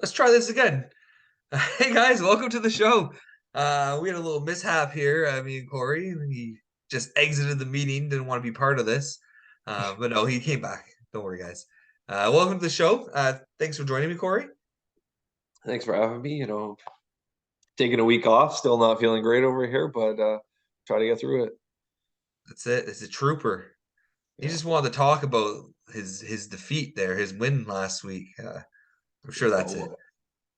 Let's try this again. Hey guys, welcome to the show. We had a little mishap here. Me and Corey. He just exited the meeting, didn't want to be part of this. But no, he came back. Don't worry, guys. Welcome to the show. Thanks for joining me, Corey. Thanks for having me. Taking a week off, still not feeling great over here, but try to get through it. That's it. It's a trooper. He Yeah. just wanted to talk about his defeat there, his win last week. I'm sure that's it.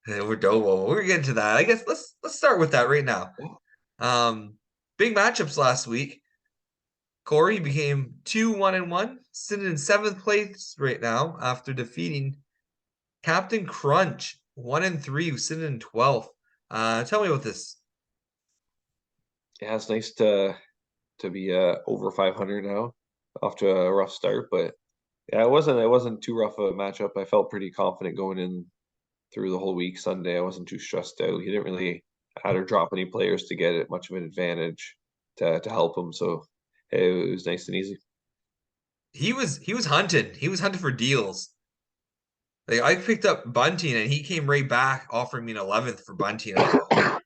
So, We're done. Well, we're getting to that. I guess let's start with that right now. Um, Big matchups last week. Corey became 2-1-1, sitting in seventh place right now after defeating Captain Crunch 1-3, who's sitting in 12th. Tell me about this. yeah, it's nice to be over 500 now, off to a rough start, but yeah, it wasn't too rough of a matchup. I felt pretty confident going in through the whole week. Sunday, I wasn't too stressed out. He didn't really add or drop any players to get it much of an advantage to help him, so it was nice and easy. He was hunting. He was hunting for deals. Like I picked up Bunting and he came right back offering me an 11th for Bunting. I'm like, oh,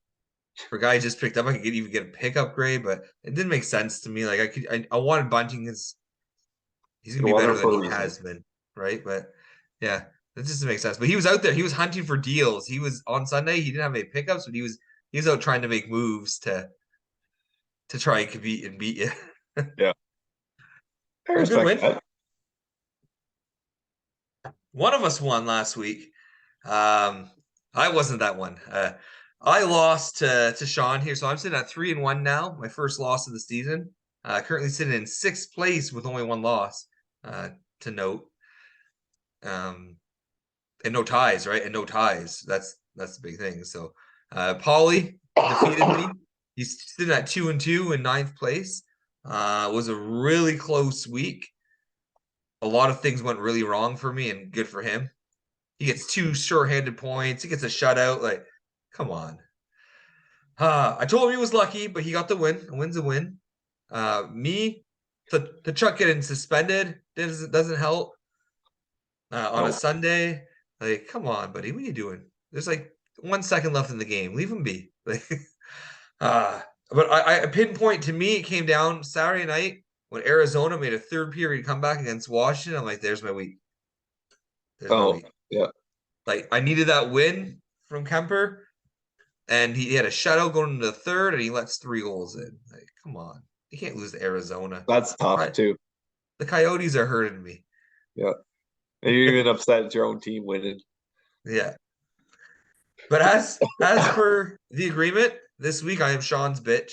for a guy I just picked up, I could even get a pickup grade, but it didn't make sense to me. Like I wanted Bunting because he's gonna You be want better him than for a he reason. has been, right? But yeah, that just doesn't make sense. But he was out there. He was hunting for deals. He was on Sunday. He didn't have any pickups, but he was out trying to make moves to try and compete and beat you. Yeah, I Well, good respect win. that. One of us won last week. Um, I wasn't that one. I lost to Sean here, so I'm sitting at 3-1 now. My first loss of the season. Currently sitting in sixth place with only one loss. To note. Um, and no ties, right? And no ties. That's the big thing. So Pauly defeated me. He's sitting at 2-2 in ninth place. Was a really close week. A lot of things went really wrong for me, and good for him. He gets two sure-handed points. He gets a shutout. Like, come on. I told him he was lucky, but he got the win. A win's a win. Me, the Chuck getting suspended doesn't help. On a No, Sunday. Like, come on, buddy, what are you doing? There's like 1 second left in the game. Leave him be. Like, uh, but I pinpoint to me, it came down Saturday night when Arizona made a third period comeback against Washington. I'm like, there's my week. There's my oh week. yeah. Like, I needed that win from Kemper, and he had a shutout going into the third, and he lets 3 goals in. Like, come on, you can't lose to Arizona. That's tough Right? too. The Coyotes are hurting me. Yeah. And you're even upset at your own team winning. Yeah. But as per the agreement, this week I am Sean's bitch.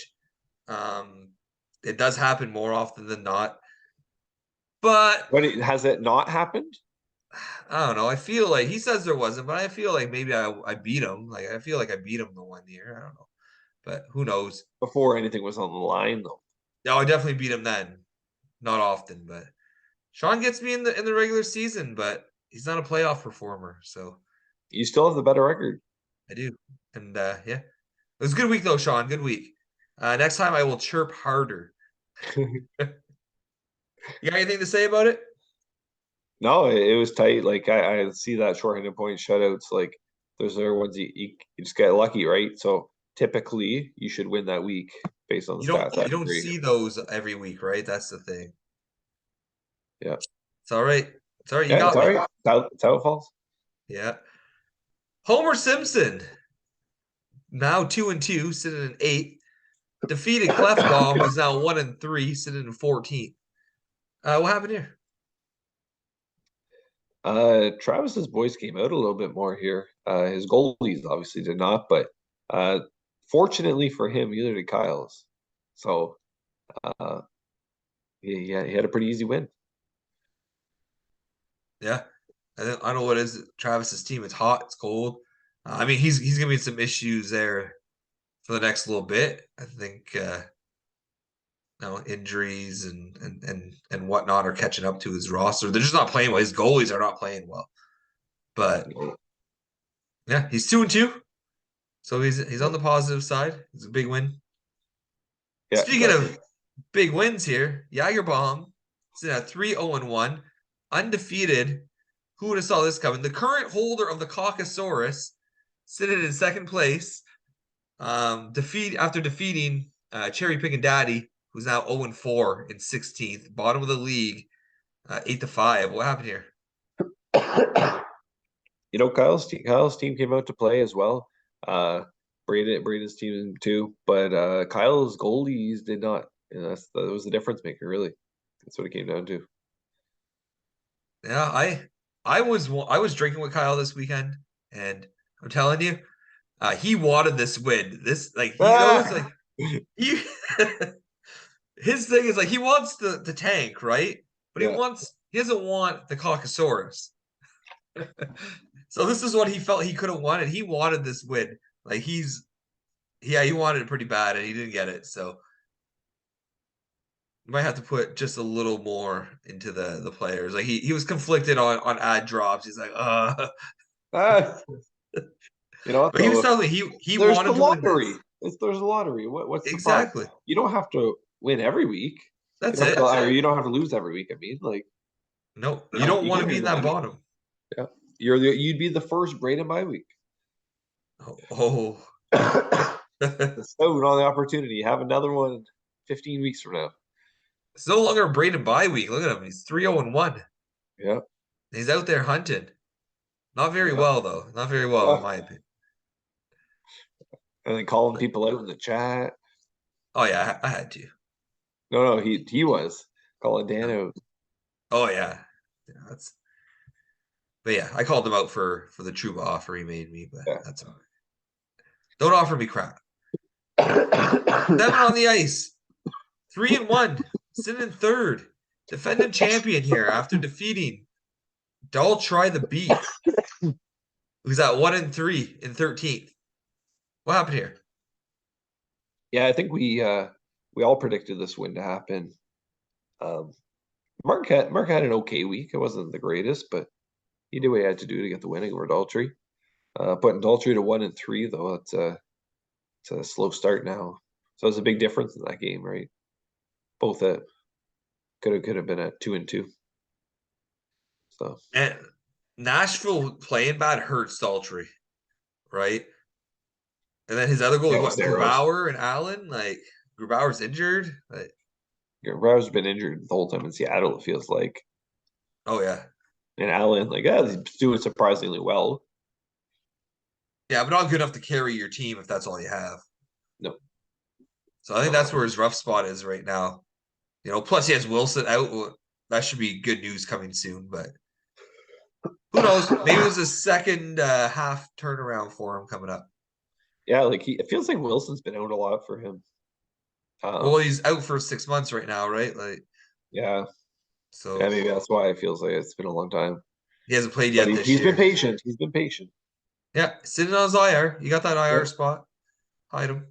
Um, it does happen more often than not, but Has it not happened I don't know. I feel like he says there wasn't, but I feel like maybe I beat him. Like I feel like I beat him the one year. I don't know, but who knows? before anything was on the line though? No, I definitely beat him then. Not often, but Sean gets me in the regular season, but he's not a playoff performer, so You still have the better record. I do. And yeah, it was a good week though, Sean. Good week. Next time I will chirp harder. You got anything to say about it? No, it was tight. Like I see that shorthanded point shutouts. Like those are ones you just get lucky, right? So typically you should win that week based on the You don't stats. I you don't agree. see those every week, right? That's the thing. Yeah. It's all right. It's all right. You Yeah, it's got all me. right. It's how it falls. Yeah. Homer Simpson, now 2-2, sitting in eighth. Defeated Clefbaum, who's now 1-3, sitting in 14th. What happened here? Travis's boys came out a little bit more here. His goalies obviously did not, but uh, fortunately for him, neither did Kyle's. So uh, he had a pretty easy win. Yeah. I don't know what it is. Travis's team. It's hot. It's cold. I mean, he's gonna be in some issues there for the next little bit. I think injuries and whatnot are catching up to his roster. They're just not playing well. His goalies are not playing well. But yeah, he's 2-2. So he's on the positive side. It's a big win. Yeah, Speaking exactly. of big wins here, Jagerbomb is at 3-0-1, undefeated Who would have saw this coming? The current holder of the Caucasaurus, sitting in second place, defeating Cherry Pickin' Daddy, who's now 0-4 in 16th, bottom of the league, 8-5. What happened here? Kyle's team came out to play as well. Braden's team too, but Kyle's goalies did not. That was the difference maker, really. That's what it came down to. Yeah, I was drinking with Kyle this weekend, and I'm telling you, he wanted this win. This like he knows Ah! like he his thing is like he wants the tank, right? But Yeah. he doesn't want the Caucasaurus. So this is what he felt he could have wanted. He wanted this win. Like he wanted it pretty bad and he didn't get it. So you might have to put just a little more into the players. Like he was conflicted on ad drops. He's like, Ah, you know what but he was though? telling me he There's the wanted to win lottery. this. There's a lottery. What's the problem? Exactly. You don't have to win every week. That's it. You don't have to lose every week. I mean, like No, you don't you want to can be in win that every. bottom. Yeah, you'd be the first Braden bye week. Oh. So on the opportunity, have another one 15 weeks from now. It's no longer a Braden bye week. Look at him. He's 3-0-1. Yeah, He's out there hunting. Not very yeah, well, though. Not very well, in yeah. my opinion. And then calling people out in the chat. Oh, yeah, I had to. No, he was calling Dan out. Oh, yeah. Yeah, but yeah, I called him out for the Truba offer he made me, but Yeah. that's all right. Don't offer me crap. 7 on the ice. 3-1. Sitting in third. Defending champion here after defeating Dull Try the Beef, who's at 1-3 in 13th. What happened here? Yeah, I think we all predicted this win to happen. Um, Mark had an okay week. It wasn't the greatest, but he did what he had to do to get the win over Daltrey. Putting Daltrey to 1-3 though, it's a slow start now. So it's a big difference in that game, right? Both at could have been at 2-2. So And Nashville playing bad hurts Daltrey, right? And then his other goal yeah, is with what, Saros. Grubauer and Allen? Like Grubauer's injured. Like, Rav's been injured the whole time in Seattle, it feels like. oh yeah. And Allen, like, yeah, he's doing surprisingly well. Yeah, but not good enough to carry your team if that's all you have. No, So I think that's no. where his rough spot is right now. Plus he has Wilson out. Well, that should be good news coming soon, but who knows? Maybe there's a second half turnaround for him coming up. Yeah, like it feels like Wilson's been out a lot for him. Well, Um, he's out for 6 months right now, right? Like, yeah, so yeah, maybe that's why it feels like it's been a long time. he hasn't played But yet this he's been year. patient. He's been patient. Yeah, sitting on his IR. You got that IR Yeah, spot. Hide him.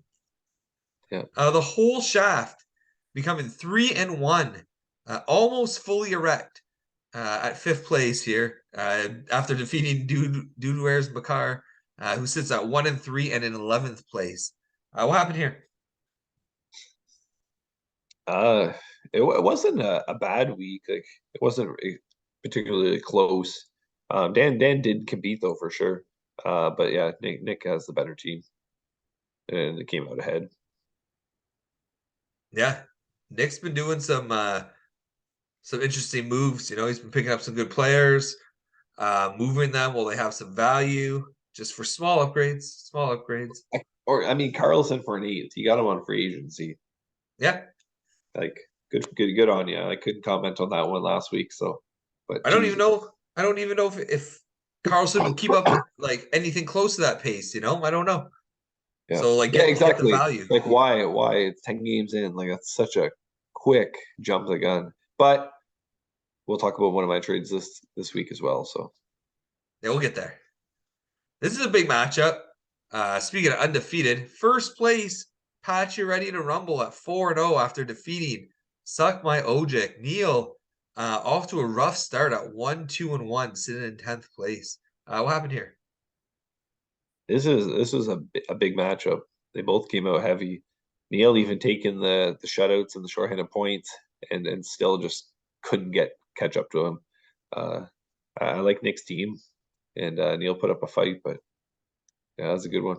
yeah. The whole shaft becoming 3-1, almost fully erect at fifth place here after defeating Dudewares Makar, who sits at 1-3 and in 11th place. What happened here? Uh, it wasn't a bad week. Like it wasn't particularly close. Dan did compete though for sure. But yeah, Nick has the better team, and it came out ahead. Yeah, Nick's been doing some interesting moves. He's been picking up some good players, moving them while they have some value, just for small upgrades. Small upgrades. Or I mean, Carlson for an 8th. He got him on free agency. Yeah, Like good on you. I couldn't comment on that one last week. So, but I don't even Jesus, know. I don't even know if Carlson will keep up like anything close to that pace. I don't know. yeah, So like yeah, get the exactly. value. Like why it's 10 games in? Like that's such a quick jump the gun. But we'll talk about one of my trades this week as well. So Yeah, we'll get there. This is a big matchup. Speaking of undefeated, first place, Patchy ready to rumble at 4-0 after defeating Suck My Ojik. Neil off to a rough start at 1-2-1, sitting in 10th place. What happened here? this is a big matchup. They both came out heavy. Neil even taking the shutouts and the shorthanded points, and still just couldn't catch up to him. Uh, I like Nick's team, and Neil put up a fight, but yeah, that was a good one.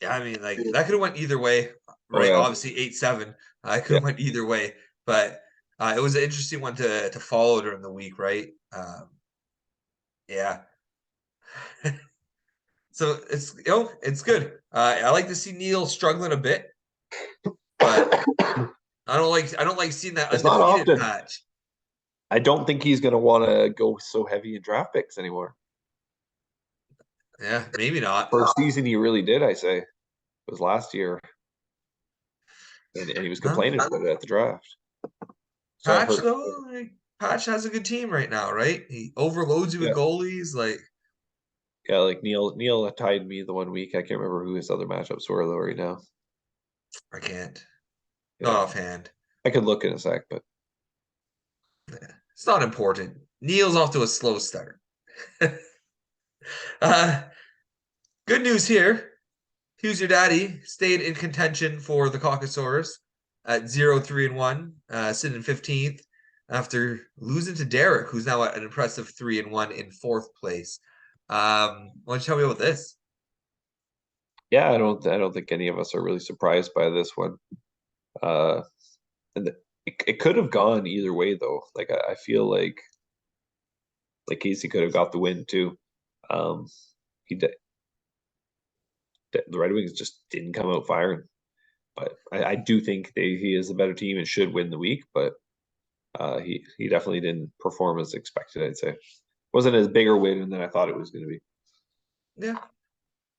Yeah, I mean, like that could have went either way, Oh right? yeah, Obviously, 8-7. I could yeah. have went either way, but it was an interesting one to follow during the week, right? Yeah. So it's good. I like to see Neil struggling a bit, but I don't like seeing that It's not undefeated often. patch. I don't think he's going to want to go so heavy in draft picks anymore. Yeah, maybe not. First season he really did, I say. It was last year, and he was Huh? complaining about it at the draft. So I've Patch heard. though, like, Patch has a good team right now, right? He overloads you with Yeah, goalies. Like yeah. Like Neil tied me the one week. I can't remember who his other matchups were though right now. I can't, not Yeah, offhand. I could look in a sec, but Yeah, it's not important. Neil's off to a slow start. uh, Good news here. Who's Your Daddy stayed in contention for the Caucasaurus at 0-3-1, sitting in 15th after losing to Derek, who's now at an impressive 3-1 in fourth place. Why don't you tell me about this? yeah, I don't think any of us are really surprised by this one. Uh, and it could have gone either way though. Like I feel like Casey could have got the win too. Um, he did, the Red Wings just didn't come out firing. But I do think he is a better team and should win the week. But he definitely didn't perform as expected. I'd say wasn't as big a win than I thought it was going to be. Yeah.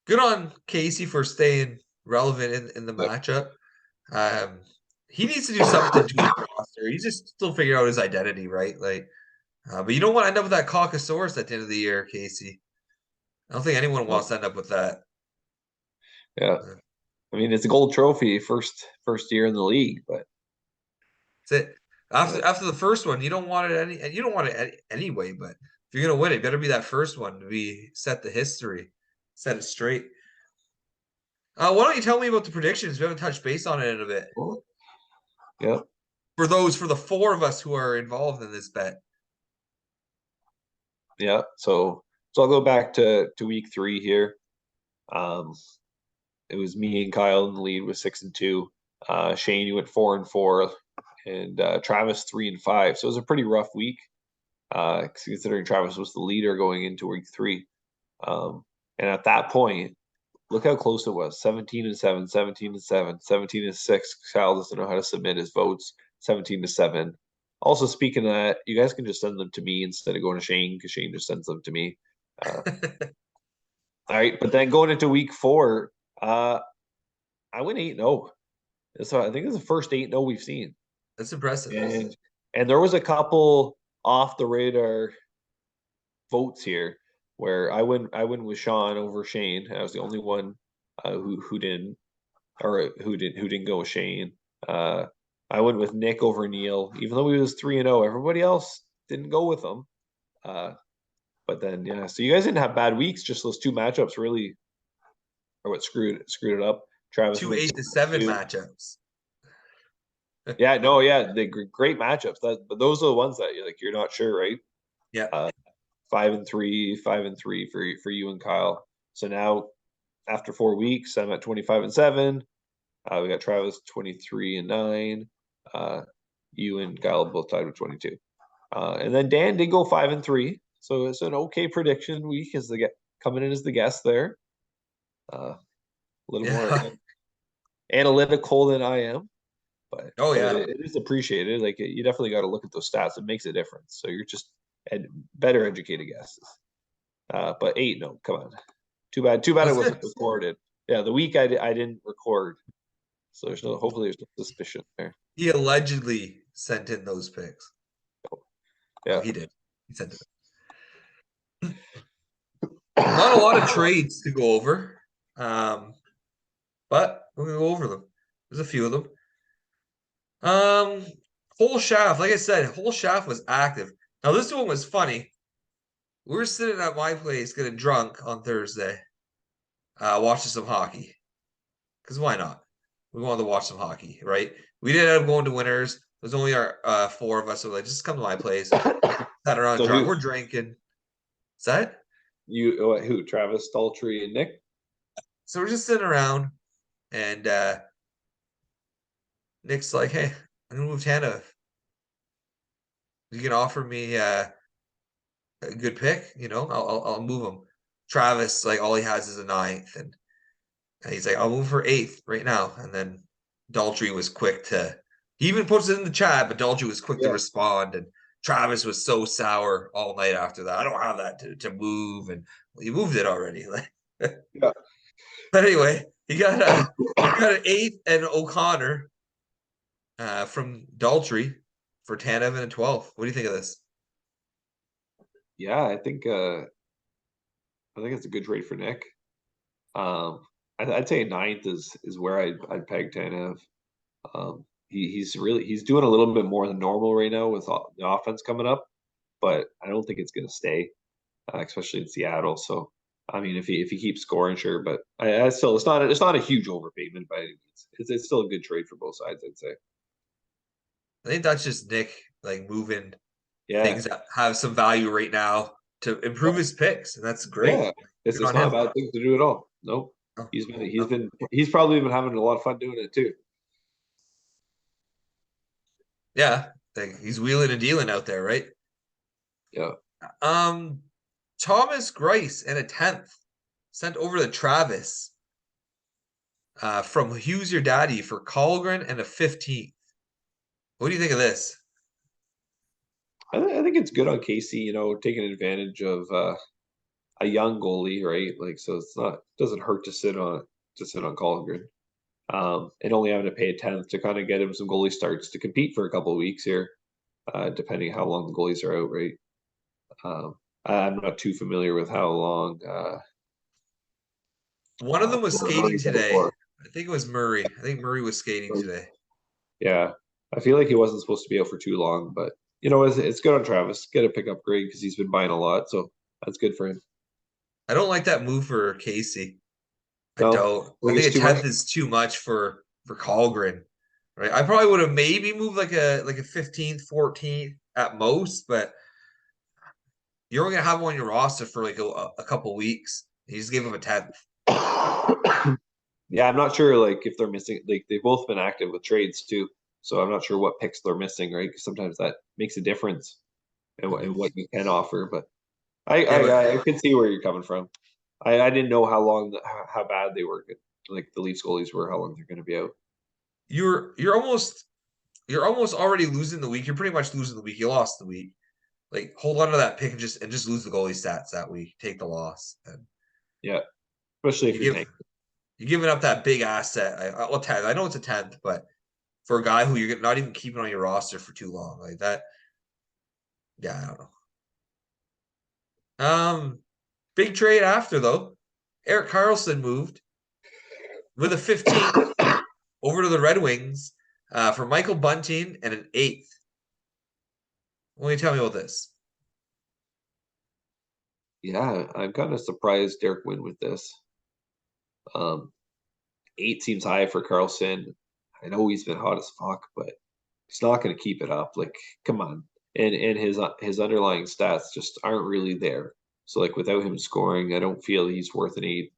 Good on Casey for staying relevant in the Yep. matchup. Um, he needs to do something to his roster. He's just still figuring out his identity, right? Like, but you don't want to end up with that Caucasaurus at the end of the year, Casey. I don't think anyone No. wants to end up with that. Yeah, Uh, I mean it's a gold trophy, first year in the league, but That's it. yeah, After the first one, you don't want it and you don't want it anyway. But if you're gonna win, it better be that first one to be set the history, set it straight. Why don't you tell me about the predictions? We haven't touched base on it in a bit. yeah, For the four of us who are involved in this bet. yeah. So I'll go back to week 3 here. Um, it was me and Kyle in the lead with 6-2. Shane, you went 4-4, and Travis 3-5. So it was a pretty rough week, considering Travis was the leader going into week 3. And at that point, look how close it was: 17-7, 17-7, 17-6. Kyle doesn't know how to submit his votes. 17-7. Also, speaking of that, you guys can just send them to me instead of going to Shane because Shane just sends them to me. Uh, all right, but then going into week 4, uh, I went 8-0. So I think it's the first 8-0 we've seen. That's impressive. And there was a couple off the radar votes here where I went with Sean over Shane. I was the only one who didn't or who didn't go with Shane. Uh, I went with Nick over Neil, even though he was 3-0. Everybody else didn't go with him. Uh, but then yeah, so you guys didn't have bad weeks. Just those two matchups really are what screwed it up. Travis Two went 8-7 2. matchups. Yeah, no, yeah, the great matchups. But those are the ones that you're not sure, right? Yeah. Uh, 5-3, 5-3 for you and Kyle. So now after 4 weeks, I'm at 25-7. We got Travis 23-9. You and Kyle both tied with 22. And then Dan did go 5-3, so it's an okay prediction week as coming in as the guest there. A little more Yeah. analytical than I am, but Oh but yeah. it is appreciated. Like you definitely got to look at those stats. It makes a difference. So you're just better educated guesses. But 8, no, come on. Too bad it That's wasn't good. recorded. Yeah, the week I didn't record, so hopefully there's no suspicion there. He allegedly sent in those picks. Oh, Yeah. he did. He sent it. Not a lot of trades to go over. Um, but we're gonna go over them. There's a few of them. Um, Whole shaft, like I said, whole shaft was active. Now this one was funny. We were sitting at my place getting drunk on Thursday, watching some hockey. Because why not? We wanted to watch some hockey, right? We didn't end up going to winners. There's only our four of us, so like just come to my place. sat around, So who we're drinking. Is that? who Travis, Daltrey, and Nick? So we're just sitting around, and Nick's like, "Hey, I'm gonna move Tana. You can offer me a good pick, I'll move him." Travis, like, all he has is a ninth, and he's like, "I'll move for eighth right now." And then Daltrey was quick to. He even puts it in the chat, but Daltrey was quick to Yeah, respond, and Travis was so sour all night after that. I don't have that to move, and well, you moved it already. Like, yeah, but anyway, he got an eighth and O'Connor from Daltrey for Tanev and a 12. What do you think of this? yeah. I think it's a good trade for Nick. Um, I'd say ninth is where I'd peg Tanev. He's doing a little bit more than normal right now with the offense coming up, but I don't think it's going to stay, especially in Seattle. So I mean, if he keeps scoring, sure, but I still it's not a huge overpayment by any means. It's still a good trade for both sides, I'd say. I think that's just Nick like moving Yeah, things that have some value right now to improve his picks, and that's great. yeah. It's Good it's on not a him. bad thing to do at all. Nope. Oh, He's oh. been he's probably been having a lot of fun doing it too. Yeah, like he's wheeling and dealing out there, right? Yeah. Um, Thomas Grice and a 10th sent over to Travis from Hughes Your Daddy for Colgren and a 15th. What do you think of this? I think it's good on Casey, taking advantage of a young goalie, right? Like, so it's not doesn't hurt to sit on Colgren. And only having to pay a tenth to kind of get him some goalie starts to compete for a couple of weeks here, depending how long the goalies are out, right? Um, I'm not too familiar with how long One of them was skating Murray's out today. for. I think it was Murray. I think Murray was skating today. Yeah, I feel like he wasn't supposed to be out for too long, but it's good on Travis. Get a pickup grade because he's been buying a lot, so that's good for him. I don't like that move for Casey. I No, don't. I think think it's a too much. 10th is too much for Colgren. Right. I probably would have maybe moved like a 15th, 14th at most, but you're only gonna have him on your roster for like a couple weeks. You just gave him a 10th. Yeah, I'm not sure like if they're missing. Like they've both been active with trades too, so I'm not sure what picks they're missing, right? Because sometimes that makes a difference in Mhm. what you can offer. But I Yeah, but I, I can see where you're coming from. I didn't know how long how bad they were. Like the Leafs goalies were, how long they're going to be out. you're almost already losing the week. You're pretty much losing the week. You lost the week. Like hold on to that pick and just lose the goalie stats that week. Take the loss. And Yeah, especially if you you're give tanking. you're giving up that big asset. Well, 10th. I know it's a 10th, but for a guy who you're not even keeping on your roster for too long, like that, yeah, I don't know. Big trade after though. Eric Carlson moved with a 15th over to the Red Wings for Michael Bunting and an eighth. What do you tell me about this? Yeah, I'm kind of surprised Derek went with this. Um, 8 seems high for Carlson. I know he's been hot as fuck, but he's not going to keep it up. Like, come on. And his underlying stats just aren't really there. So like without him scoring, I don't feel he's worth an 8.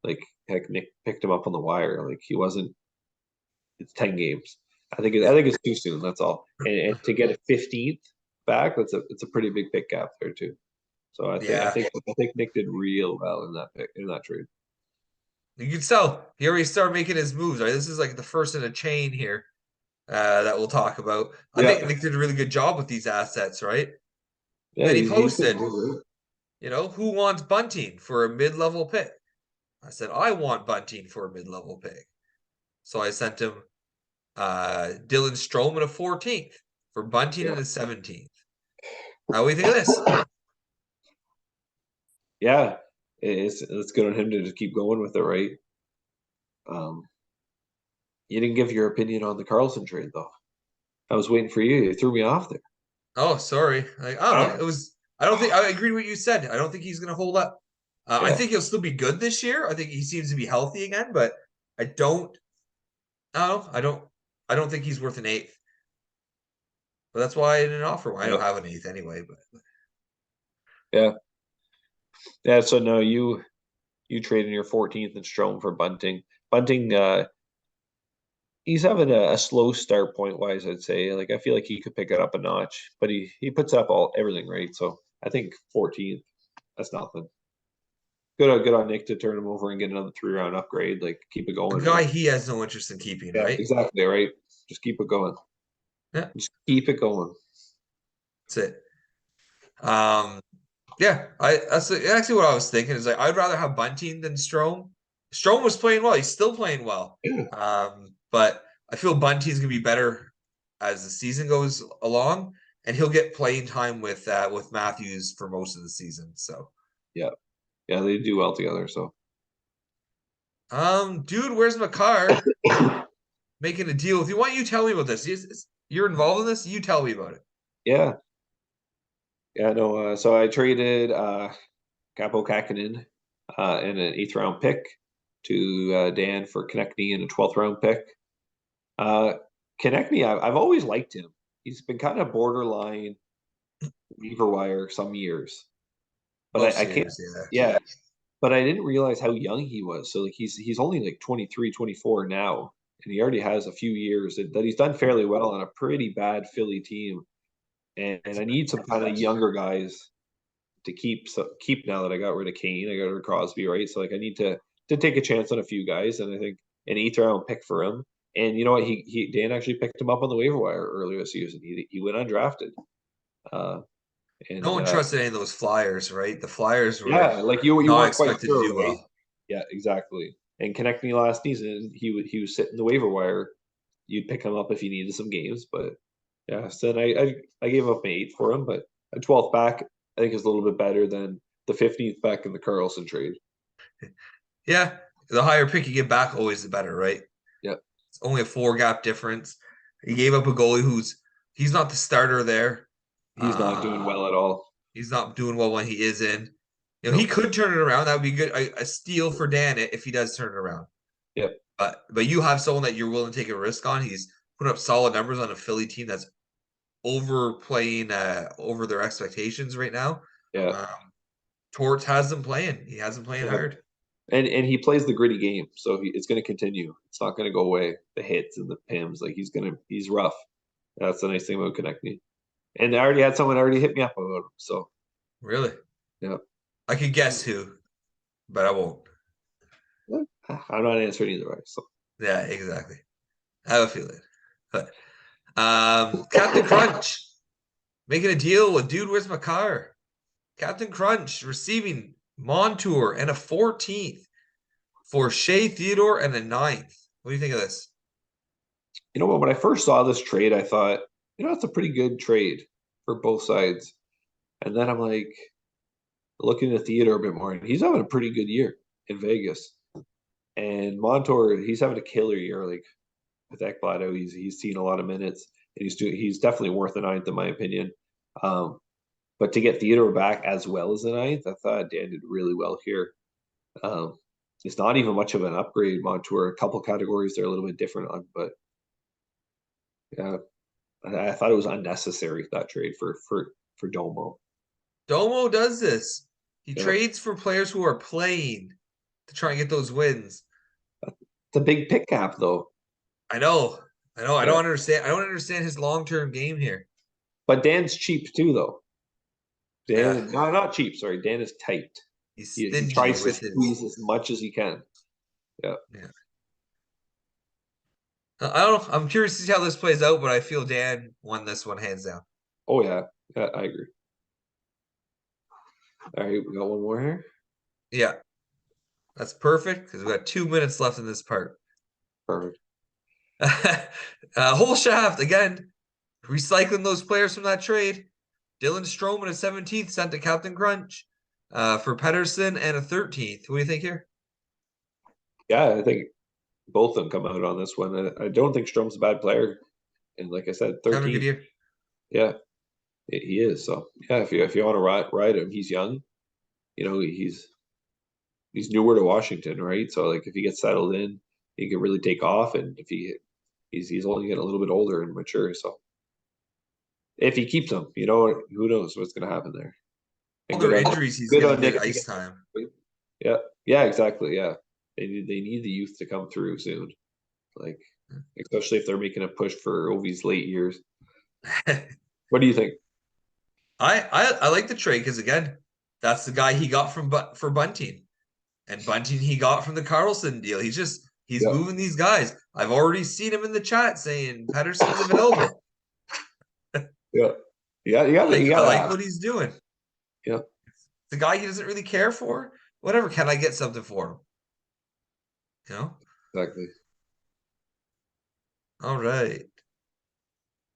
Like heck, Nick picked him up on the wire. Like he wasn't. It's 10 games. I think it's too soon. That's all. And to get a 15th back, it's a pretty big pick gap there too. So I think I Yeah, think I think Nick did real well in that trade. you can tell he already started making his moves. Right, this is like the first in a chain here that we'll talk about. I think Yeah, Nick did a really good job with these assets, right? yeah, Then he he's been posted, great. who wants Bunting for a mid-level pick? I said, I want Bunting for a mid-level pick. So I sent him Dylan Strome in a 14th for Bunting in Yeah, a 17th. How do we think of this? yeah. It's good on him to just keep going with it, right? Um, you didn't give your opinion on the Carlson trade though. I was waiting for you. You threw me off there. Oh, sorry. Like, I don't know. It was. I don't think I agree with what you said. I don't think he's going to hold up. I Yeah, think he'll still be good this year. I think he seems to be healthy again, but I don't. I don't know. I don't think he's worth an eighth. But that's why I didn't offer one. I yeah. don't have an eighth anyway. But Yeah. Yeah. So no, you traded your 14th and Strome for Bunting. Bunting, he's having a slow start point wise, I'd say. Like I feel like he could pick it up a notch, but he puts up everything right. So I think 14th, that's nothing. Good on Nick to turn him over and get another 3 round upgrade. Like keep it A going, guy right? he has no interest in keeping, Yeah, right? exactly, right. Just keep it going. Yeah, Just keep it going. that's it. Um, yeah, I that's actually what I was thinking is like I'd rather have Bunting than Strome. Strome was playing well; he's still playing well. Yeah, But I feel Bunting's gonna be better as the season goes along, and he'll get playing time with Matthews for most of the season. So, yeah, yeah. They do well together. So dude, where's McCarr making a deal with you? Why don't you tell me about this? You're involved in this? You tell me about it. yeah, yeah. No. So I traded Capo Kakinen and an 8th round pick to Dan for Konechny and a 12th round pick. Uh, Konechny, I've always liked him. He's been kind of borderline waiver wire some years, but I Most can't. years, yeah. Yeah, but I didn't realize how young he was. So like he's only like 23, 24 now, and he already has a few years that he's done fairly well on a pretty bad Philly team. And I need some kind of younger guys to keep now that I got rid of Kane, I got rid of Crosby, right? So like I need to take a chance on a few guys, and I think an 8th round pick for him. And you know what? He Dan actually picked him up on the waiver wire earlier this season. He went undrafted. Uh, No and one trusted any of those Flyers, right? The Flyers were Yeah, like you not weren't quite expected to sure, do right? well. Yeah, exactly. And Connect Me last season, he was sitting the waiver wire. You'd pick him up if you needed some games, but yeah. So then I gave up my 8th for him, but a 12th back I think is a little bit better than the 15th back in the Carlson trade. Yeah, the higher pick you get back, always the better, right? Yeah, It's only a 4 gap difference. He gave up a goalie he's not the starter there. he's not doing Uh, well at all. he's not doing well when he is in. He No. could turn it around. That would be good. A steal for Dan if he does turn it around. Yeah, But you have someone that you're willing to take a risk on. He's put up solid numbers on a Philly team that's overplaying over their expectations right now. yeah, Um, Torts has them playing. He has them playing yeah. hard. And he plays the gritty game, so it's going to continue. It's not going to go away. The hits and the pims, like he's rough. That's the nice thing about Connect Me. And I already had someone already hit me up about him. So Really, yeah. I could guess who, but I won't. I'm not answering either way. So Yeah, exactly. I have a feeling. But Captain Crunch making a deal with Dude Where's My Car? Captain Crunch receiving Montour and a 14th for Shea Theodore and a 9th. What do you think of this? you know what? When I first saw this trade, I thought, it's a pretty good trade for both sides. And then I'm like looking at Theodore a bit more, and he's having a pretty good year in Vegas. And Montour, he's having a killer year. Like with Ekblad, he's seen a lot of minutes, and he's definitely worth a 9th in my opinion. But to get Theodore back as well as a 9th, I thought Dan did really well here. Um, it's not even much of an upgrade. Montour, a couple categories they're a little bit different on, but yeah, I thought it was unnecessary that trade for Domo. Domo does this. He Yeah, trades for players who are playing to try and get those wins. it's a big pick cap though. I know. I know. I Yeah, don't understand. I don't understand his long-term game here. but Dan's cheap too though. Yeah. Dan, no, not cheap. Sorry, Dan is tight. He's He stingy tries to with his squeeze as much as he can. Yeah. yeah. I don't know. I'm curious to see how this plays out, but I feel Dan won this one hands down. Oh yeah. Yeah, I agree. All right, we got one more here. Yeah, that's perfect because we got 2 minutes left in this part. Perfect. Whole shaft again, recycling those players from that trade. Dylan Stroman a 17th sent to Captain Crunch for Pedersen and a 13th. What do you think here? Yeah, I think both of them come out on this one. I don't think Strom's a bad player, and like I said, Having a good 13th. year. Yeah, he is. So yeah, if you want to ride him, he's young. He's newer to Washington, right? So like if he gets settled in, he can really take off. And if he's only getting a little bit older and mature, so if he keeps him, who knows what's going to happen there? their good on injuries, he's good getting on good Nick. ice time. Yeah, yeah, exactly. Yeah, they need the youth to come through soon. Like, especially if they're making a push for Ovi's late years. What do you think? I like the trade because again, that's the guy he got from for Bunting, and Bunting he got from the Carlson deal. He's Yeah, moving these guys. I've already seen him in the chat saying Pedersen's available. yeah, yeah. You I gotta like ask. what he's doing. Yeah, The guy he doesn't really care for. Whatever, can I get something for him? You know? exactly. All right.